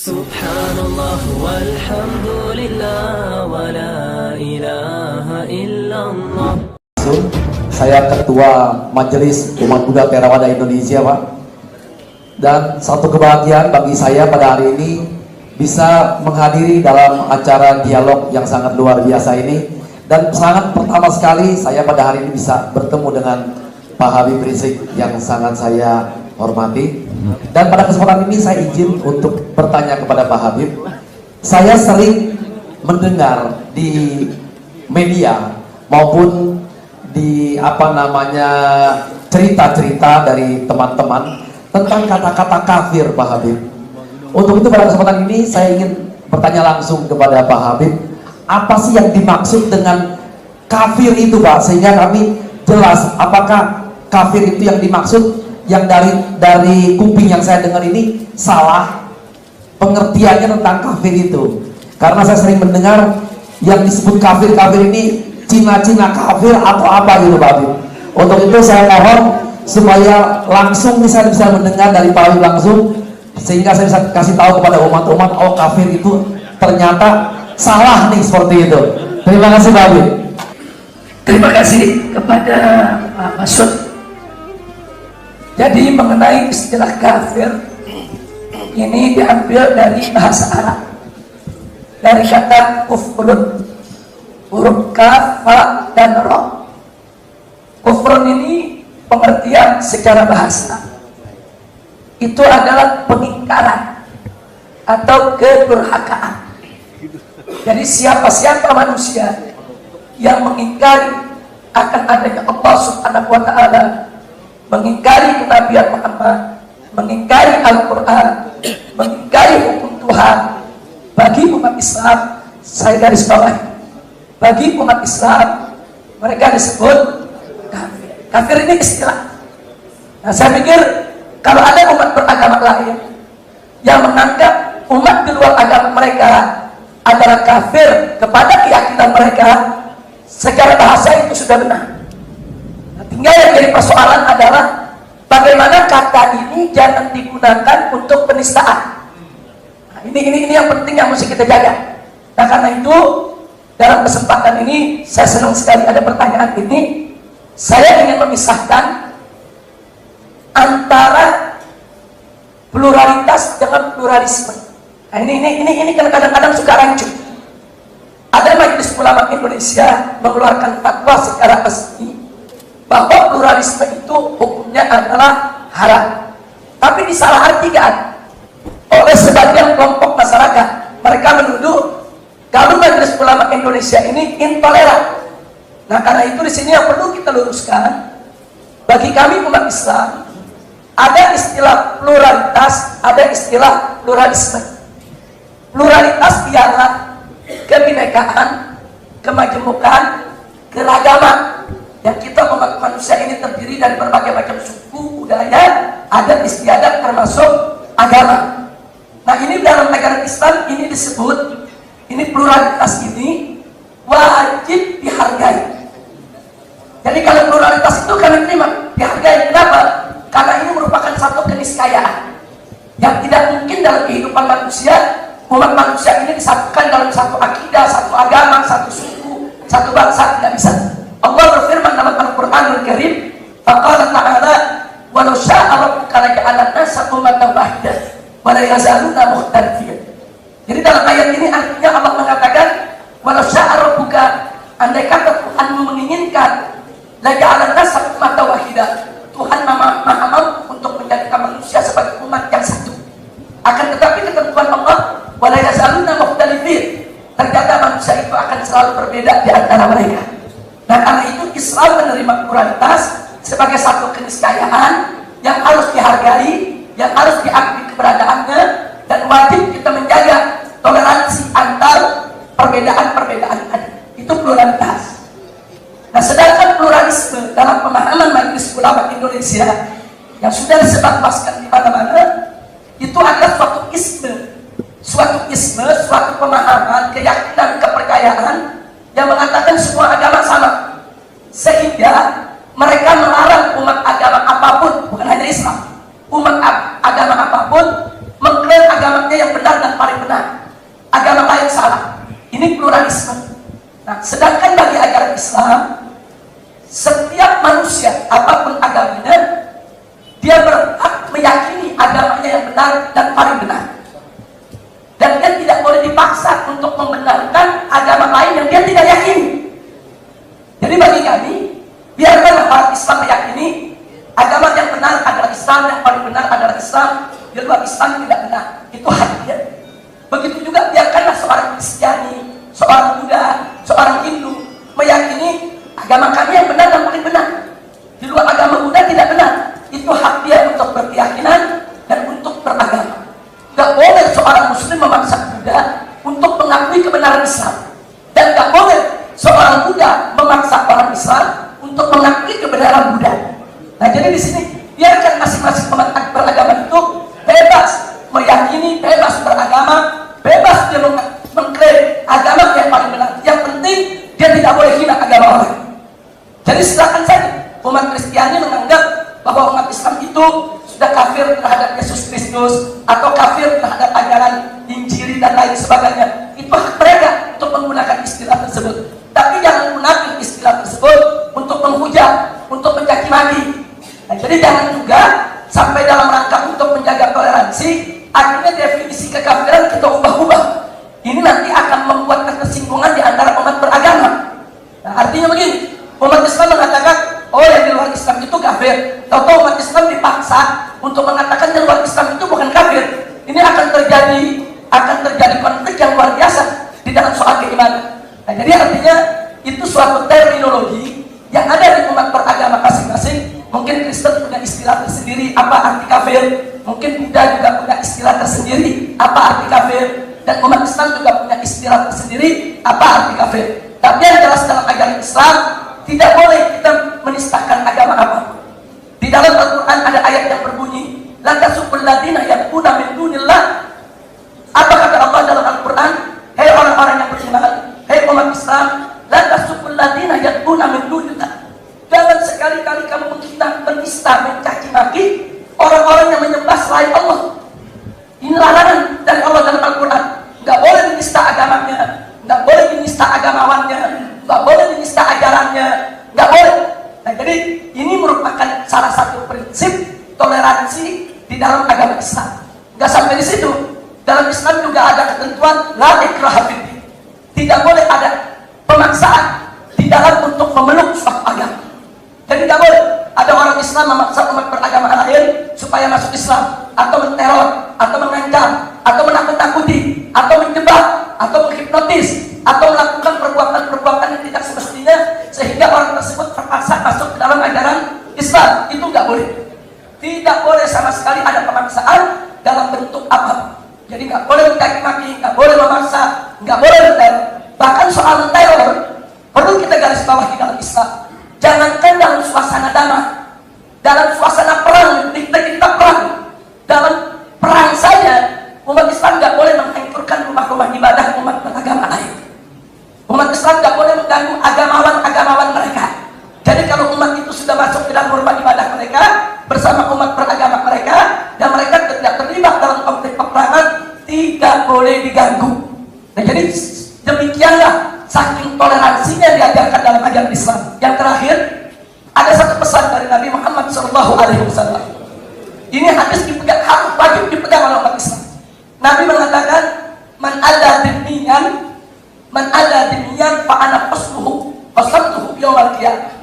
Subhanallah walhamdulillah wa la ilaha illallah. Saya Ketua Majelis Umat Buddha Theravada Indonesia, Pak. Dan satu kebahagiaan bagi saya pada hari ini bisa menghadiri dalam acara dialog yang sangat luar biasa ini. Dan sangat pertama sekali saya pada hari ini bisa bertemu dengan Pak Habib Rizik yang sangat saya hormati. Dan pada kesempatan ini saya izin untuk bertanya kepada Pak Habib. Saya sering mendengar di media maupun di cerita-cerita dari teman-teman tentang kata-kata kafir, Pak Habib. Untuk itu pada kesempatan ini saya ingin bertanya langsung kepada Pak Habib, apa sih yang dimaksud dengan kafir itu, Pak, sehingga kami jelas apakah kafir itu yang dimaksud yang dari kuping yang saya dengar ini salah pengertiannya tentang kafir itu. Karena saya sering mendengar yang disebut kafir-kafir ini Cina-Cina kafir atau apa gitu, Pak Habib. Untuk itu saya mohon supaya langsung bisa mendengar dari Pak Habib langsung, sehingga saya bisa kasih tahu kepada umat-umat, oh kafir itu ternyata salah nih, seperti itu. Terima kasih, Pak Habib. Terima kasih kepada Pak Masud. Jadi mengenai istilah kafir ini diambil dari bahasa Arab, dari kata kufrun, huruf kaf, fa, dan ro. Kufrun ini pengertian secara bahasa itu adalah pengingkaran atau kedurhakaan. Jadi siapa-siapa manusia yang mengingkari akan adanya Allah Subhanahu wa Ta'ala, mengingkari kenabian Muhammad, mengingkari Al-Quran, mengingkari hukum Tuhan, bagi umat Islam, saya garis bawah, bagi umat Islam mereka disebut kafir. Kafir ini istilah. Nah, saya pikir kalau ada umat beragama lain yang menganggap umat di luar agama mereka adalah kafir kepada keyakinan mereka, secara bahasa itu sudah benar. Nah, tinggal yang jadi persoalan adalah bagaimana kata ini jangan digunakan untuk penistaan. Nah, ini yang penting yang mesti kita jaga. Nah, karena itu dalam kesempatan ini saya senang sekali ada pertanyaan ini. Saya ingin memisahkan antara pluralitas dengan pluralisme. Nah, ini kadang-kadang suka rancu. Ada Majelis Ulama Indonesia mengeluarkan fatwa secara resmi bahwa pluralisme itu hukumnya adalah haram, tapi disalahartikan oleh sebagian kelompok masyarakat. Mereka menuduh kalau Majelis Ulama Indonesia ini intoleran. Nah, karena itu di sini yang perlu kita luruskan, bagi kami umat Islam ada istilah pluralitas, ada istilah pluralisme. Pluralitas ialah kebinekaan, kemajemukan, keragaman. Yang kita umat manusia ini terdiri dari berbagai macam suku, budaya, adat istiadat termasuk agama. Nah, ini dalam negara Islam ini disebut, ini pluralitas ini wajib dihargai. Jadi kalau pluralitas itu kami terima, dihargai. Kenapa? Karena ini merupakan satu keniscayaan yang tidak mungkin dalam kehidupan manusia. Umat manusia ini disatukan dalam satu akidah, satu agama, satu suku, satu bangsa, tidak bisa. Allah berfirman dalam Al-Quranul Karim, faqala ta'ala walau sya'a rabbuka laja'ala an-nasa ummatan wahidah wa la yazaluna mukhtalifin. Jadi dalam ayat ini artinya Allah mengatakan walau sya'a rabbuka, andai kata Tuhan menginginkan, laja'ala an-nasa ummatan wahidah, Tuhan maha mampu untuk menjadikan manusia sebagai umat yang satu. Akan tetapi ketentuan Allah wala yazaluna mukhtalifin, ternyata manusia itu akan selalu berbeda di antara mereka. Nah, karena itu Islam menerima pluralitas sebagai satu keniscayaan yang harus dihargai, yang harus diakui keberadaannya, dan wajib kita menjaga toleransi antar perbedaan-perbedaan tadi. Itu pluralitas. Nah, sedangkan pluralisme dalam pemahaman Majelis Ulama Indonesia yang sudah disebarluaskan di mana-mana, itu adalah suatu isme, suatu pemahaman, keyakinan, kepercayaan yang mengatakan semua agama sama, sehingga mereka melarang umat agama apapun, bukan hanya Islam, umat agama apapun mengklaim agamanya yang benar dan paling benar, agama lain salah. Ini pluralisme. Nah, sedangkan bagi ajaran Islam, setiap manusia apapun agamanya, dia berhak meyakini agamanya yang benar dan paling benar. Dan dia tidak boleh dipaksa untuk membenarkan agama lain yang dia tidak yakini. Jadi bagi kami, biarkanlah orang Islam meyakini agama yang benar adalah Islam, yang paling benar adalah Islam, di luar Islam tidak benar. Itu hak dia. Begitu juga biarkanlah seorang Kristiani, seorang Buddha, seorang Hindu meyakini agama kami yang benar dan paling benar. Di luar agama Buddha tidak benar. Itu hak dia untuk berkeyakinan dan untuk beragama. Gak boleh seorang Muslim memaksa Buddha untuk mengakui kebenaran Islam, dan gak boleh seorang Buddha memaksa orang Islam untuk mengakui kebenaran Buddha. Nah, jadi di sini biarkan masing-masing umat beragama itu bebas meyakini, bebas beragama, bebas dia mengklaim agama yang paling benar. Yang penting dia tidak boleh hina agama orang. Jadi silakan saja umat Kristiani menganggap bahwa umat Islam itu sudah kafir terhadap Yesus Kristus atau kafir terhadap ajaran Injil dan lain sebagainya. Itu hak mereka untuk menggunakan istilah tersebut. Tapi jangan menggunakan istilah tersebut untuk menghujat, untuk mencaci maki. Nah, jadi jangan juga sampai dalam rangka untuk menjaga toleransi, akhirnya definisi kekafiran kita ubah-ubah. Ini nanti akan membuat ketersinggungan di antara umat beragama. Nah, artinya begini, umat Islam mengatakan, oh yang di luar Islam itu kafir. Tahu-tahu umat Islam dipaksa untuk mengatakan di luar Islam itu bukan kafir. Ini akan terjadi konflik yang luar biasa di dalam soal keimanan. Nah, jadi artinya itu suatu terminologi yang ada di umat beragama masing-masing. Mungkin Kristen punya istilah tersendiri apa arti kafir, mungkin Buddha juga punya istilah tersendiri apa arti kafir, dan umat Islam juga punya istilah tersendiri apa arti kafir. Tapi yang jelas dalam ajaran Islam tidak boleh kita menistakan agama apapun. Di dalam Al-Quran ada ayat yang berbunyi, la tasubul ladina yad'una min dunillah. Apa kata Allah dalam Al-Quran? Hei orang-orang yang beriman, hei umat Islam, la tasubul ladina yad'una min dunillah. Jangan sekali-kali kamu menista, mencaci maki orang-orang yang menyembah selain Allah. Ini larangan dari Allah dalam Al-Quran. Nggak boleh menista agamanya, nggak boleh menista agamawannya, nggak boleh menista ajarannya, nggak boleh. Nah, jadi ini merupakan salah satu prinsip toleransi di dalam agama Islam. Nggak sampai di situ. Dalam Islam juga ada ketentuan la ikraha fiddin. Tidak boleh ada pemaksaan di dalam untuk memeluk suatu agama. Jadi tidak boleh ada orang Islam memaksa umat beragama lain supaya masuk Islam, atau menteror, atau mengancam, atau menakut-nakuti, atau menjebak, atau menghipnotis, atau melakukan perbuatan-perbuatan yang tidak semestinya sehingga orang tersebut terpaksa masuk ke dalam ajaran Islam. Itu nggak boleh. Tidak boleh sama sekali ada pemaksaan dalam bentuk apa. Jadi nggak boleh mencaci maki, nggak boleh memaksa, nggak boleh menteror. Bahkan soal menteror perlu kita garis bawah di dalam Islam. Jangankan dalam suasana damai, dalam suasana perang, kita perang, dalam perang saja umat Islam nggak boleh menghancurkan rumah-rumah ibadah umat beragama lain. Umat Islam nggak boleh mengganggu agamawan mereka. Jadi kalau umat itu sudah masuk ke dalam rumah ibadah mereka bersama umat beragama mereka dan mereka tidak terlibat dalam konflik peperangan, tidak boleh diganggu. Nah, jadi demikianlah saking toleransinya diajarkan dalam ajaran Islam. Yang terakhir, ada satu pesan dari Nabi Muhammad SAW. Ini hadis dipegang, harus wajib dipegang oleh umat Islam. Nabi mengatakan, man ada dimiyan fa'ana qasmuhu qasamtuhu yawmal qiyamah.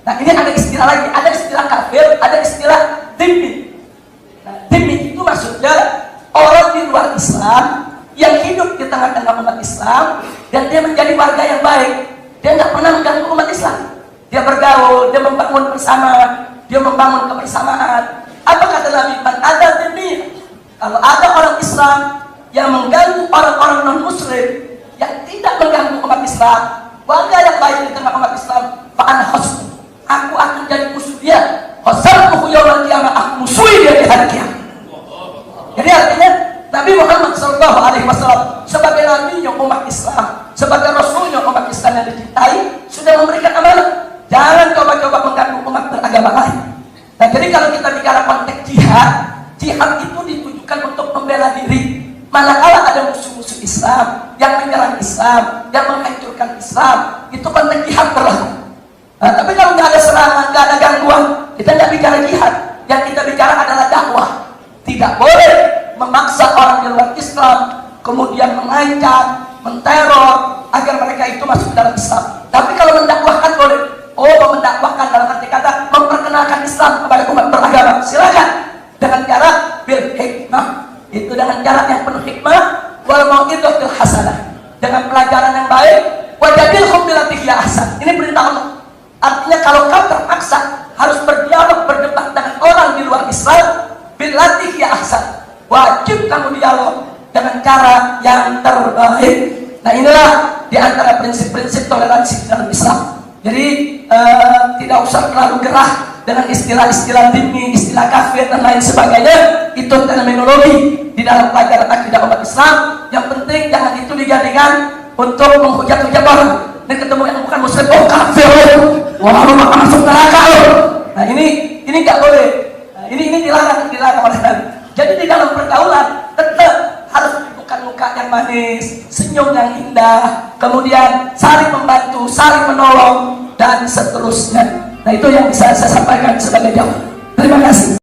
Nah, ini ada istilah lagi, ada istilah kafir, ada istilah dhimmi. Nah, dhimmi itu maksudnya orang di luar Islam yang hidup di tengah-tengah umat Islam dan dia menjadi warga yang baik. Dia nggak pernah mengganggu umat Islam. Dia bergaul, dia membangun bersama, dia membangun kebersamaan. Apa kata Nabi? Man ada demi, kalau ada orang Islam yang mengganggu orang-orang non-Muslim yang tidak mengganggu umat Islam, warga yang baik di tengah umat Islam, fa'an khasmu, aku akan jadi musuh dia. Khasartuhu yawmal qiyamah, aku musuhi dia di hari kiamat. Jadi artinya Nabi Muhammad SAW sebagai Nabi yang umat Islam, sebagai Rasulnya umat Islam yang dicintai, sudah memberikan amanah. Jangan coba-coba mengganggu umat beragama lain. Nah, jadi kalau kita bicara konteks jihad itu ditujukan untuk membela diri, Manakala ada musuh-musuh Islam yang menyerang Islam, yang menghancurkan Islam, itu konten jihad berlaku. Nah, tapi kalau nggak ada serangan, nggak ada gangguan, kita nggak bicara jihad. Yang kita bicara adalah dakwah. Tidak boleh memaksa orang di luar Islam, kemudian mengancam, menteror agar mereka itu masuk dalam Islam. Tapi kalau mendakwahkan boleh. Oh, mendakwahkan dalam arti kata memperkenalkan Islam kepada umat beragama, silakan dengan cara bil hikmah, itu dengan cara yang penuh hikmah, wal mau'izatil hasanah, dengan pelajaran yang baik, wajadilhum billatii hiya ahsan. Ini perintah Allah. Artinya kalau kau terpaksa harus berdialog, berdebat dengan orang di luar Islam, billatii hiya ahsan, wajib kamu dialog dengan cara yang terbaik. Nah, inilah di antara prinsip-prinsip toleransi dalam Islam. Jadi tidak usah terlalu gerah dengan istilah-istilah dini, istilah kafir dan lain sebagainya. Itu terminologi di dalam pelajaran akidah umat Islam. Yang penting jangan itu dijadikan untuk menghujat-hujat orang. Dan ketemu yang bukan muslim, oh kafir, wah lu bakal masuk neraka lo. Nah ini nggak boleh. Nah, ini dilarang oleh Nabi. Jadi di dalam pergaulan tetap harus bukan muka yang manis, senyum yang indah, kemudian saling membantu, saling menolong, dan seterusnya. Nah, itu yang bisa saya sampaikan sebagai jawab. Terima kasih.